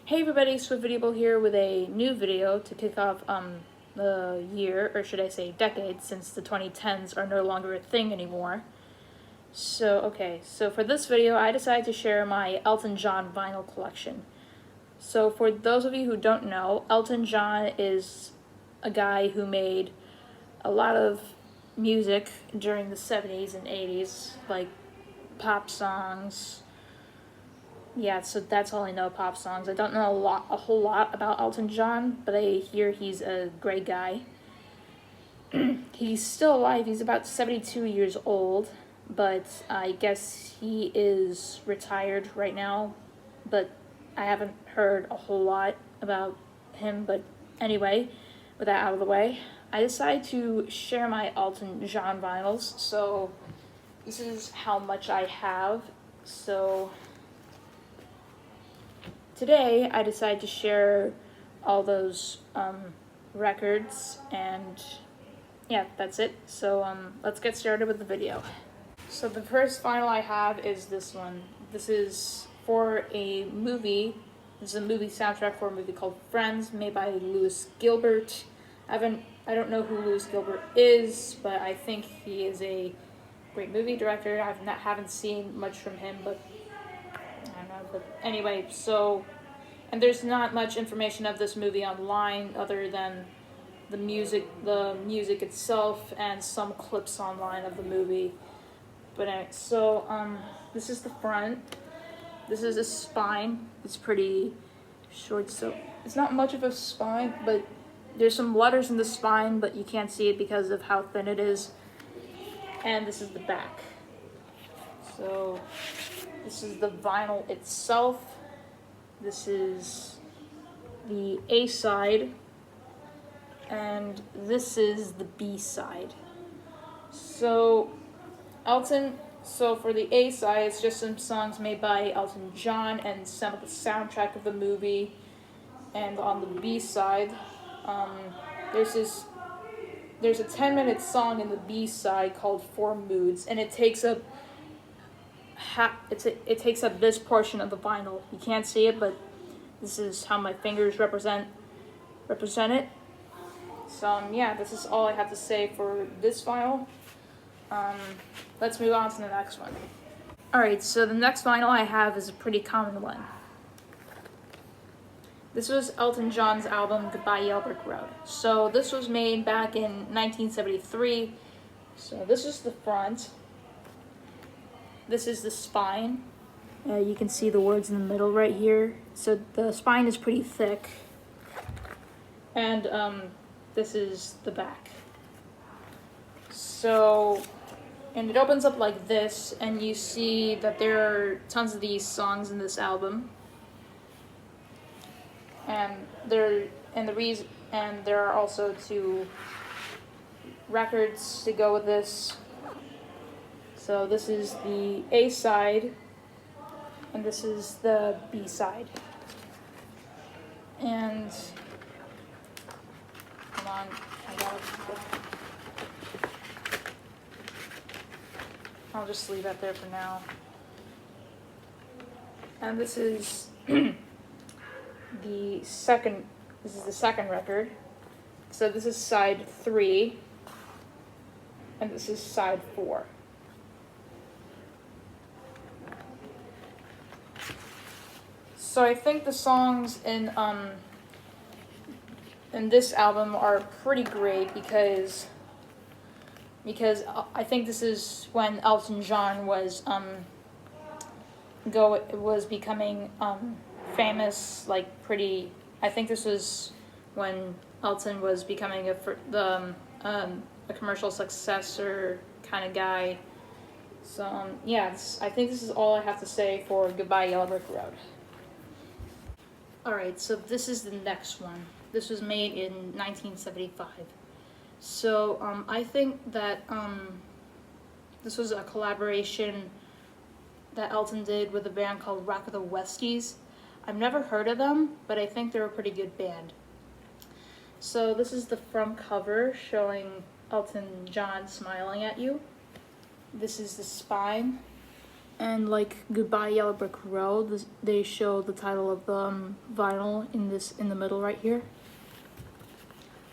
Hey everybody, Viynl here with a new video to kick off the year, or should I say decade, since the 2010s are no longer a thing anymore. So for this video I decided to share my Elton John vinyl collection. So for those of you who don't know, Elton John is a guy who made a lot of music during the 70s and 80s, like pop songs. Yeah, so that's all I know, pop songs. I don't know a whole lot about Elton John, but I hear he's a great guy. He's still alive. He's about 72 years old, but I guess he is retired right now, but I haven't heard a whole lot about him. But anyway, with that out of the way, I decided to share my Elton John vinyls. So this is how much I have. So today I decided to share all those records, and yeah, that's it. So let's get started with the video. So the first vinyl I have is this one. This is for a movie. This is a movie soundtrack for a movie called Friends, made by Lewis Gilbert. I don't know who Lewis Gilbert is, but I think he is a great movie director. I haven't seen much from him, but I don't know. But anyway, so, and there's not much information of this movie online other than the music itself and some clips online of the movie. But anyway, so this is the front. This is a spine. It's pretty short, so it's not much of a spine, but there's some letters in the spine, but you can't see it because of how thin it is. And this is the back. So this is the vinyl itself. This is the A side, and this is the B side. So for the A side, it's just some songs made by Elton John and some of the soundtrack of the movie. And on the B side, there's a 10-minute song in the B side called Four Moods, and it takes up this portion of the vinyl. You can't see it, but this is how my fingers represent it. So yeah, this is all I have to say for this vinyl. Let's move on to the next one. Alright, so the next vinyl I have is a pretty common one. This was Elton John's album Goodbye Yellow Brick Road. So this was made back in 1973. So this is the front. This is the spine. You can see the words in the middle right here. So the spine is pretty thick. And this is the back. So, and it opens up like this, and you see that there are tons of these songs in this album. And there are also 2 records to go with this. So this is the A side, and this is the B side. And hold on, I'll just leave that there for now. And this is the second record. So this is side 3, and this is side 4. So I think the songs in this album are pretty great because I think this is when Elton John was becoming famous, like pretty. I think this was when Elton was becoming a commercial successor kind of guy. So yeah, I think this is all I have to say for Goodbye Yellow Brick Road. Alright, so this is the next one. This was made in 1975. So I think that this was a collaboration that Elton did with a band called Rock of the Westies. I've never heard of them, but I think they're a pretty good band. So this is the front cover showing Elton John smiling at you. This is the spine. And like Goodbye Yellow Brick Road, they show the title of the vinyl in the middle right here.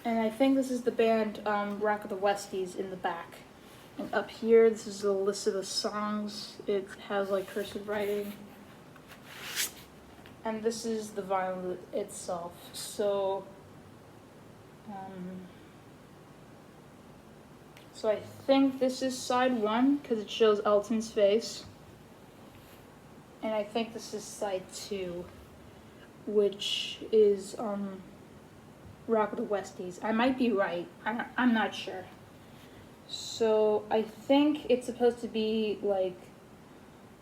And I think this is the band Rock of the Westies in the back. And up here, this is a list of the songs. It has like cursive writing. And this is the vinyl itself. So, so I think this is side 1 because it shows Elton's face. And I think this is side 2, which is Rock of the Westies. I might be right. I'm not sure. So I think it's supposed to be like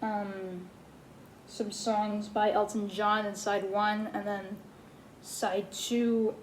some songs by Elton John in side 1, and then side 2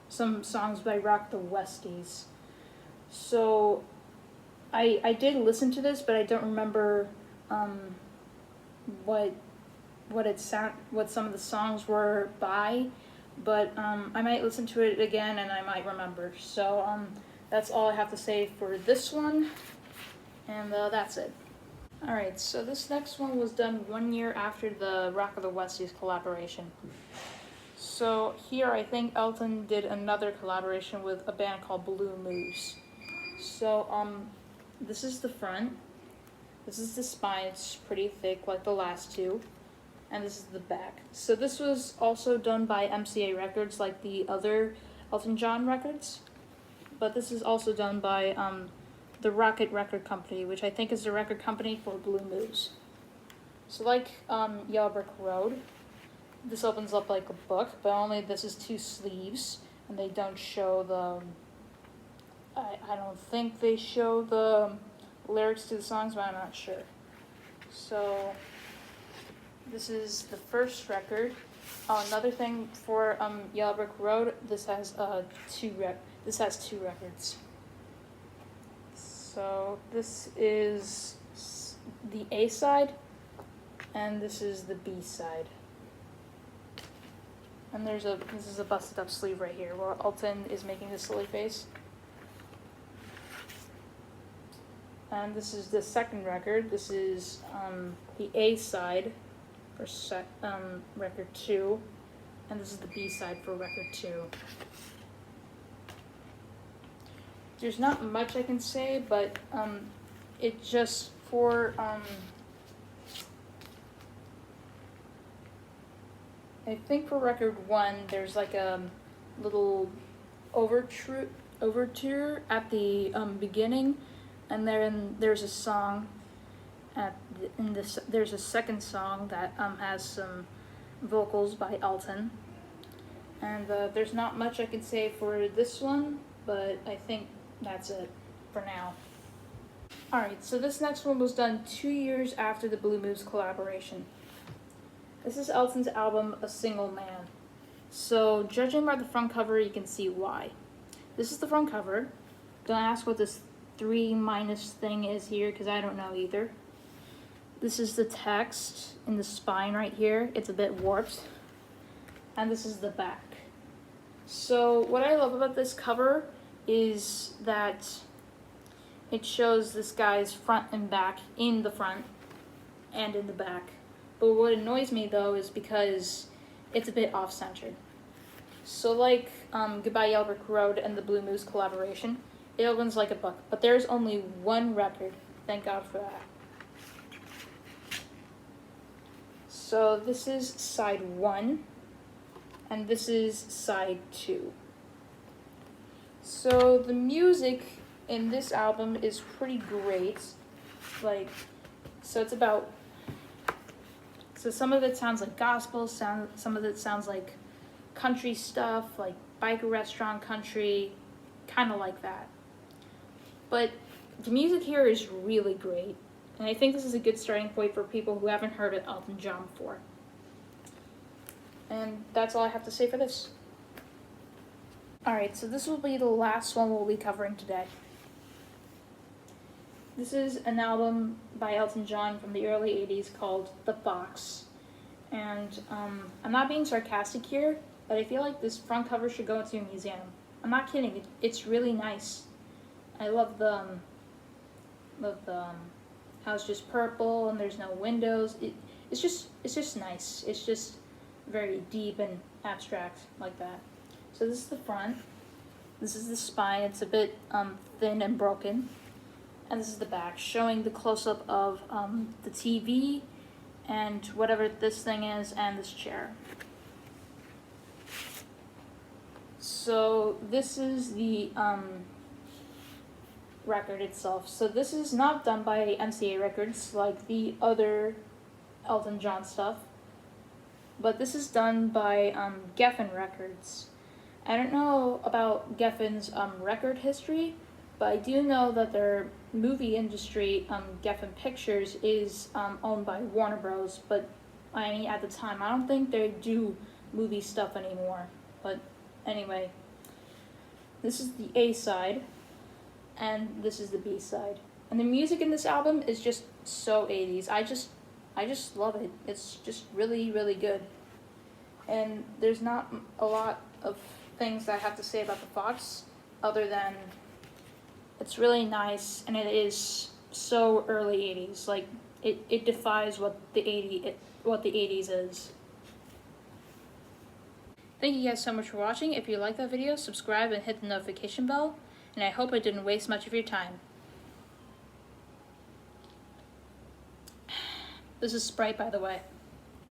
some songs by Rock the Westies. So I did listen to this, but I don't remember what some of the songs were by, but I might listen to it again and I might remember. So that's all I have to say for this one, and that's it. Alright, so this next one was done 1 year after the Rock of the Westies collaboration. So here I think Elton did another collaboration with a band called Blue Moose. So this is the front, this is the spine, it's pretty thick like the last two, and this is the back. So this was also done by MCA Records like the other Elton John records, but this is also done by the Rocket Record Company, which I think is the record company for Blue Moose. So like Yellow Brick Road, this opens up like a book, but only this is 2 sleeves, and they don't show the, I don't think they show the lyrics to the songs, but I'm not sure. So this is the first record. Oh, another thing for Yellow Brick Road, this has 2 records. So this is the A side, and this is the B side. And this is a busted up sleeve right here where Elton is making the silly face. And this is the second record. This is the A side for record 2, and this is the B side for record 2. There's not much I can say, but it just for I think for record 1 there's like a little overture at the beginning, and then there's a song there's a second song that has some vocals by Elton, and there's not much I can say for this one, but I think that's it for now. Alright, so this next one was done 2 years after the Blue Moose collaboration. This is Elton's album, A Single Man. So, judging by the front cover, you can see why. This is the front cover. Don't ask what this 3- thing is here, because I don't know either. This is the text in the spine right here. It's a bit warped. And this is the back. So, what I love about this cover is that it shows this guy's front and back in the front and in the back. But what annoys me though is because it's a bit off-centered. So like Goodbye Yellow Brick Road and the Blue Moose collaboration, it opens like a book, but there's only 1 record. Thank God for that. So this is side 1, and this is side 2. So the music in this album is pretty great. Like, so it's about, so some of it sounds like gospel, some of it sounds like country stuff, like biker restaurant country, kind of like that. But the music here is really great, and I think this is a good starting point for people who haven't heard of Elton John before. And that's all I have to say for this. Alright, so this will be the last one we'll be covering today. This is an album by Elton John from the early 80s called The Fox. And I'm not being sarcastic here, but I feel like this front cover should go into a museum. I'm not kidding, it's really nice. I love the how it's just purple and there's no windows. It's just nice. It's just very deep and abstract like that. So this is the front. This is the spine. It's a bit thin and broken. And this is the back, showing the close-up of the TV and whatever this thing is and this chair. So this is the record itself. So this is not done by MCA Records like the other Elton John stuff, but this is done by Geffen Records. I don't know about Geffen's record history, but I do know that their movie industry, Geffen Pictures, is owned by Warner Bros. But I mean, at the time, I don't think they do movie stuff anymore. But anyway, this is the A side, and this is the B side. And the music in this album is just so 80s. I just love it. It's just really, really good. And there's not a lot of things that I have to say about the Fox, other than it's really nice, and it is so early 80s. Like, it defies what the 80s is. Thank you guys so much for watching. If you liked that video, subscribe and hit the notification bell, and I hope I didn't waste much of your time. This is Sprite, by the way.